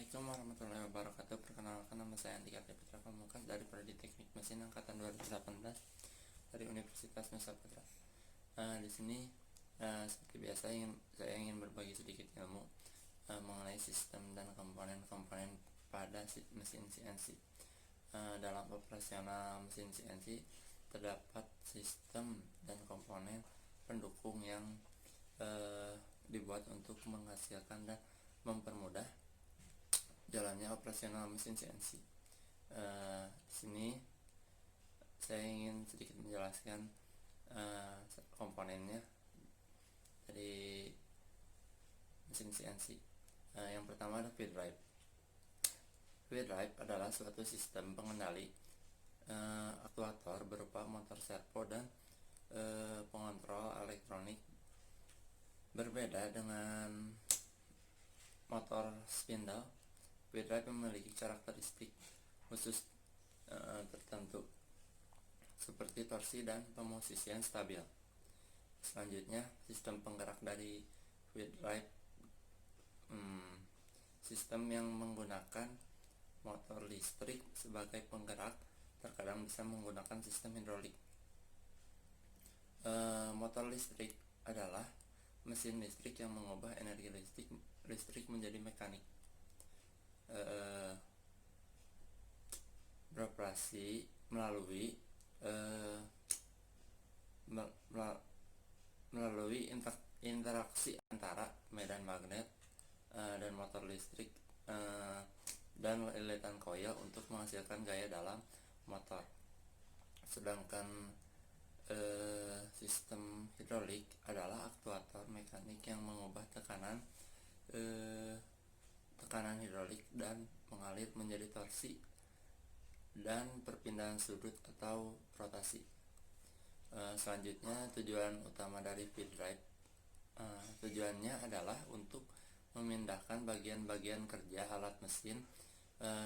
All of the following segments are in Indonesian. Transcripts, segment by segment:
Assalamualaikum warahmatullahi wabarakatuh. Perkenalkan, nama saya Andika Putra Pamungkas dari Prodi Teknik Mesin Angkatan 2018 dari Universitas Nusa Tenggara. Di sini seperti biasa saya ingin berbagi sedikit ilmu mengenai sistem dan komponen-komponen pada mesin CNC. Dalam operasional mesin CNC terdapat sistem dan komponen pendukung yang dibuat untuk menghasilkan dan mempermudah jalannya operasional mesin CNC. Di sini saya ingin sedikit menjelaskan komponennya dari mesin CNC. Yang pertama ada feed drive. Feed drive adalah suatu sistem pengendali aktuator berupa motor servo dan pengontrol elektronik. Berbeda dengan motor spindle, feed drive memiliki karakteristik khusus tertentu seperti torsi dan pemosisian stabil. Selanjutnya, sistem penggerak dari feed drive, sistem yang menggunakan motor listrik sebagai penggerak terkadang bisa menggunakan sistem hidrolik. Motor listrik adalah mesin listrik yang mengubah energi listrik menjadi mekanik. Beroperasi melalui interaksi antara medan magnet dan motor listrik dan lilitan koil untuk menghasilkan gaya dalam motor. Sedangkan sistem hidrolik adalah aktuator mekanik yang mengubah tekanan hidrolik dan mengalir menjadi torsi dan perpindahan sudut atau rotasi. Selanjutnya, tujuan utama dari feed drive, tujuannya adalah untuk memindahkan bagian-bagian kerja alat mesin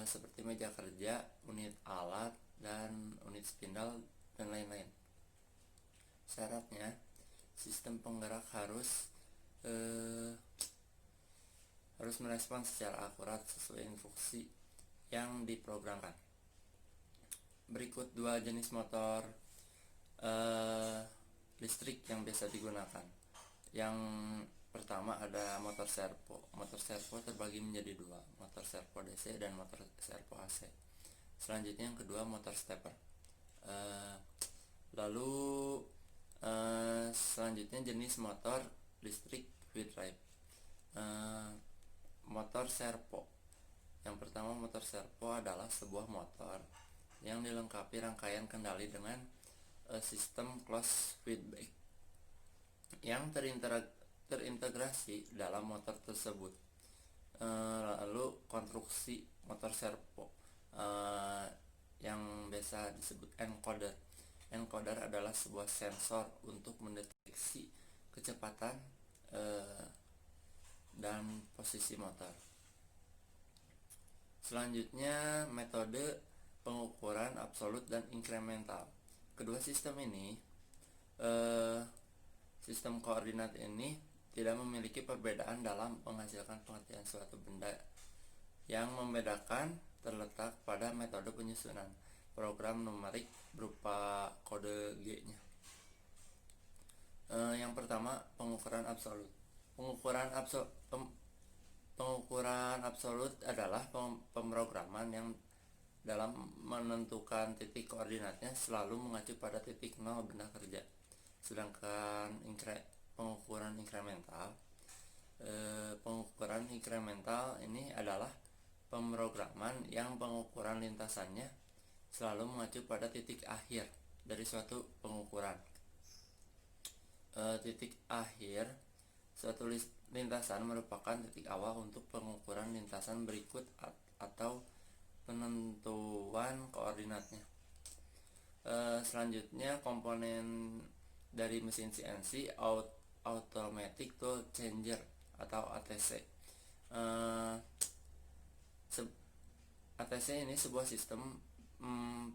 seperti meja kerja, unit alat, dan unit spindle dan lain-lain. Syaratnya, sistem penggerak harus merespons secara akurat sesuai instruksi yang diprogramkan. Berikut dua jenis motor listrik yang biasa digunakan. Yang pertama ada motor servo. Motor servo terbagi menjadi dua, motor servo DC dan motor servo AC. Selanjutnya yang kedua motor stepper. Selanjutnya jenis motor listrik feed drive. Motor servo. Yang pertama, motor servo adalah sebuah motor yang dilengkapi rangkaian kendali dengan sistem closed feedback yang terintegrasi dalam motor tersebut. Lalu konstruksi motor servo yang biasa disebut encoder. Encoder adalah sebuah sensor untuk mendeteksi kecepatan dan posisi motor. Selanjutnya, metode pengukuran absolut dan incremental. Kedua sistem ini, sistem koordinat ini tidak memiliki perbedaan dalam menghasilkan pengertian suatu benda. Yang membedakan terletak pada metode penyusunan program numerik berupa kode G-nya. Yang pertama, pengukuran absolut. Pengukuran absolut adalah pemrograman yang dalam menentukan titik koordinatnya selalu mengacu pada titik 0 benda kerja. Sedangkan pengukuran incremental ini adalah pemrograman yang pengukuran lintasannya selalu mengacu pada titik akhir dari suatu pengukuran. Titik akhir suatu lintasan merupakan titik awal untuk pengukuran lintasan berikut atau penentuan koordinatnya. Selanjutnya, komponen dari mesin CNC, Automatic Tool Changer atau ATC. ATC ini sebuah sistem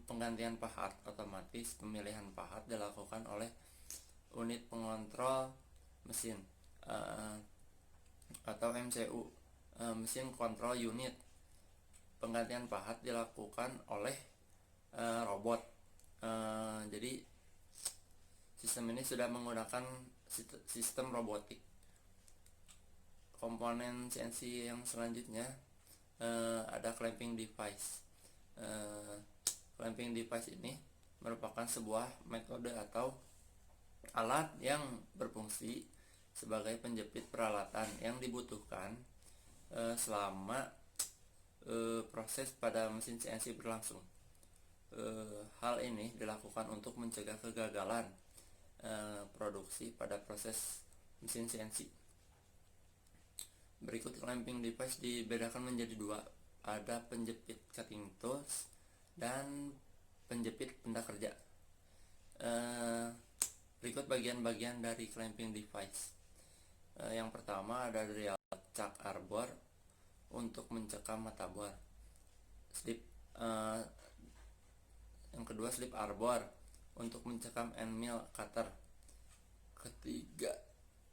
penggantian pahat otomatis. Pemilihan pahat dilakukan oleh unit pengontrol mesin atau MCU, Machine Control Unit, penggantian pahat dilakukan oleh robot. Jadi sistem ini sudah menggunakan sistem robotik. Komponen CNC yang selanjutnya ada clamping device. Clamping device ini merupakan sebuah metode atau alat yang berfungsi sebagai penjepit peralatan yang dibutuhkan selama proses pada mesin CNC berlangsung. Hal ini dilakukan untuk mencegah kegagalan produksi pada proses mesin CNC. Berikut clamping device dibedakan menjadi dua, ada penjepit cutting tools dan penjepit benda kerja. Berikut bagian-bagian dari clamping device. Yang pertama ada drill chuck arbor untuk mencekam mata bor. Yang kedua slip arbor untuk mencekam end mill cutter. Ketiga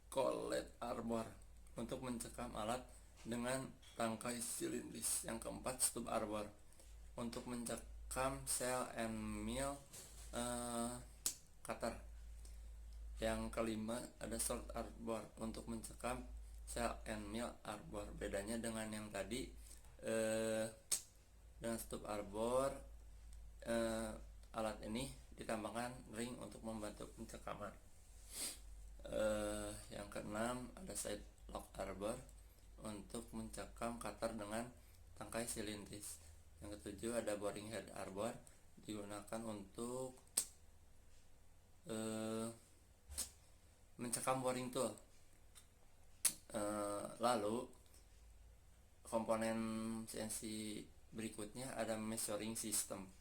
collet arbor untuk mencekam alat dengan tangkai silindris. Yang keempat stub arbor untuk mencekam cell and mill cutter. Yang kelima ada short arbor untuk mencekam cell and mill arbor. Bedanya dengan yang tadi, dengan stub arbor alat ini ditambahkan ring untuk membantu pencekaman. Yang keenam ada side lock arbor untuk mencekam cutter dengan tangkai silindris. Yang ketujuh ada boring head arbor, digunakan untuk mencekam boring tool. Lalu komponen CNC berikutnya ada measuring system.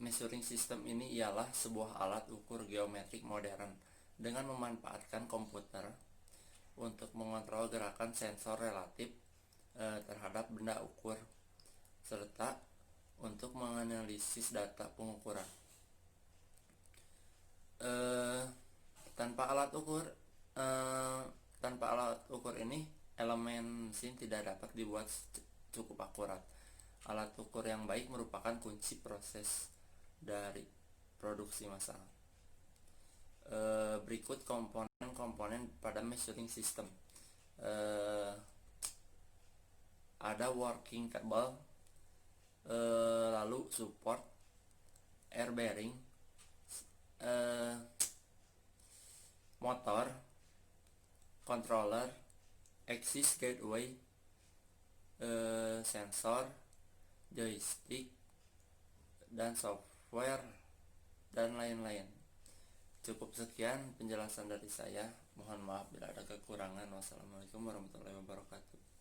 Measuring system ini ialah sebuah alat ukur geometrik modern dengan memanfaatkan komputer untuk mengontrol gerakan sensor relatif terhadap benda ukur serta untuk menganalisis data pengukuran. Tanpa alat ukur ini, elemen mesin tidak dapat dibuat cukup akurat. Alat ukur yang baik merupakan kunci proses dari produksi massal. Berikut komponen-komponen pada measuring system. Ada working cable, lalu support, air bearing, motor, controller, axis gateway, sensor, joystick, dan software, dan lain-lain. Cukup sekian penjelasan dari saya. Mohon maaf bila ada kekurangan. Wassalamualaikum warahmatullahi wabarakatuh.